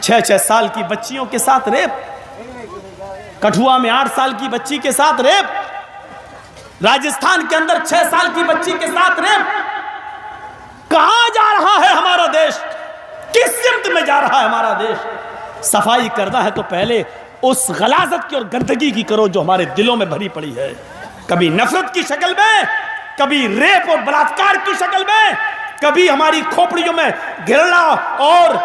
6-6 साल की बच्चियों के साथ रेप, कठुआ में 8 साल की बच्ची के साथ रेप, राजस्थान के अंदर 6 साल की बच्ची के साथ रेप। कहां जा रहा है हमारा देश? किस सिमत में जा रहा है हमारा देश? सफाई करना है तो पहले उस गलाजत की और गंदगी की करो जो हमारे दिलों में भरी पड़ी है, कभी नफरत की शक्ल में, कभी रेप और बलात्कार की शक्ल में, कभी हमारी खोपड़ियों में घृणा और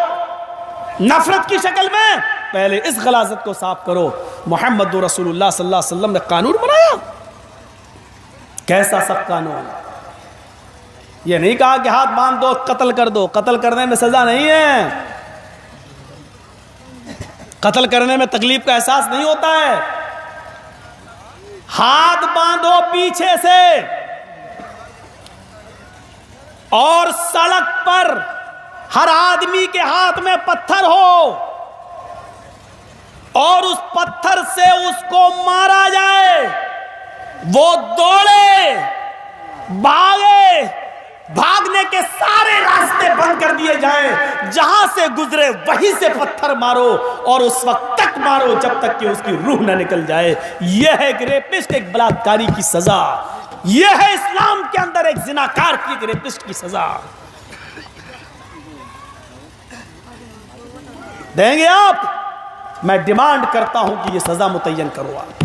नफरत की शक्ल में। पहले इस गलाजत को साफ करो। मोहम्मद रसूलुल्लाह सल्लल्लाहु अलैहि वसल्लम ने कानून बनाया, कैसा सख्त कानून। ये नहीं कहा कि हाथ बांध दो, कत्ल कर दो। कत्ल करने में सजा नहीं है, कत्ल करने में तकलीफ का एहसास नहीं होता है। हाथ बांधो पीछे से और सड़क पर हर आदमी के हाथ में पत्थर हो और उस पत्थर से उसको मारा जाए, वो दौड़े, भागे, भागने के सारे रास्ते बंद कर दिए जाएं, जहां से गुजरे वहीं से पत्थर मारो और उस वक्त तक मारो जब तक कि उसकी रूह ना निकल जाए। यह है एक रेपिस्ट, एक बलात्कारी की सजा। यह है इस्लाम के अंदर एक जिनाकार की, एक रेपिस्ट की सजा। देंगे आप? मैं डिमांड करता हूं कि यह सजा मुतय्यन करो आप।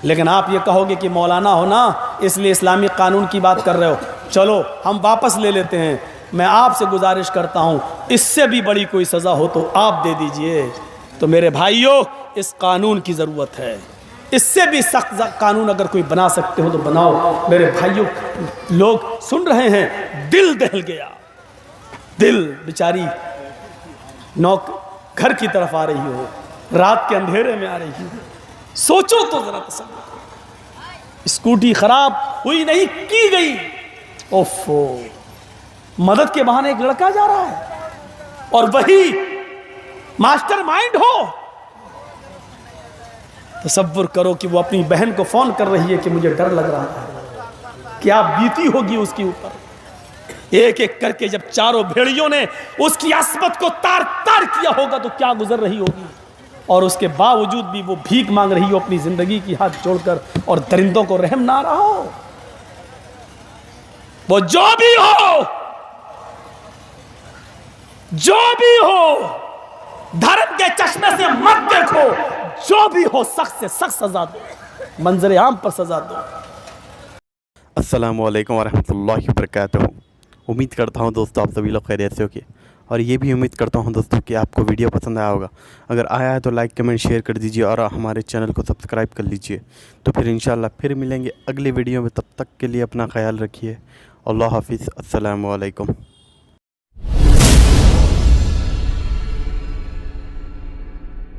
लेकिन आप ये कहोगे कि मौलाना हो ना, इसलिए इस्लामी कानून की बात कर रहे हो। चलो हम वापस ले लेते हैं। मैं आपसे गुजारिश करता हूं, इससे भी बड़ी कोई सज़ा हो तो आप दे दीजिए। तो मेरे भाइयों, इस कानून की ज़रूरत है। इससे भी सख्त कानून अगर कोई बना सकते हो तो बनाओ। मेरे भाइयों, लोग सुन रहे हैं, दिल दहल गया। दिल बेचारी घर की तरफ आ रही हो, रात के अंधेरे में आ रही हो, सोचो तो जरा तसव्वुर करो। स्कूटी खराब हुई नहीं, की गई। ओफो, मदद के बहाने एक लड़का जा रहा है और वही मास्टरमाइंड हो। तसव्वुर करो कि वो अपनी बहन को फोन कर रही है कि मुझे डर लग रहा है। क्या बीती होगी उसके ऊपर। एक एक करके जब चारों भेड़ियों ने उसकी अस्मत को तार तार किया होगा तो क्या गुजर रही होगी। और उसके बावजूद भी वो भीख मांग रही हो अपनी जिंदगी की हाथ जोड़कर, और दरिंदों को रहम ना रहा हो। वो जो भी हो, जो भी हो, धर्म के चश्मे से मत देखो। जो भी हो, सख्त से सख्त सजा दो, मंजर आम पर सजा दो। अस्सलामु अलैकुम वरहमतुल्लाहि वबरकातुहू। उम्मीद करता हूँ दोस्तों आप सभी लोग खैरियत से होंगे, और ये भी उम्मीद करता हूँ दोस्तों कि आपको वीडियो पसंद आया होगा। अगर आया है तो लाइक कमेंट शेयर कर दीजिए और हमारे चैनल को सब्सक्राइब कर लीजिए। तो फिर इंशाल्लाह फिर मिलेंगे अगली वीडियो में। तब तक के लिए अपना ख्याल रखिए। अल्लाह हाफिज़। अस्सलामु अलैकुम।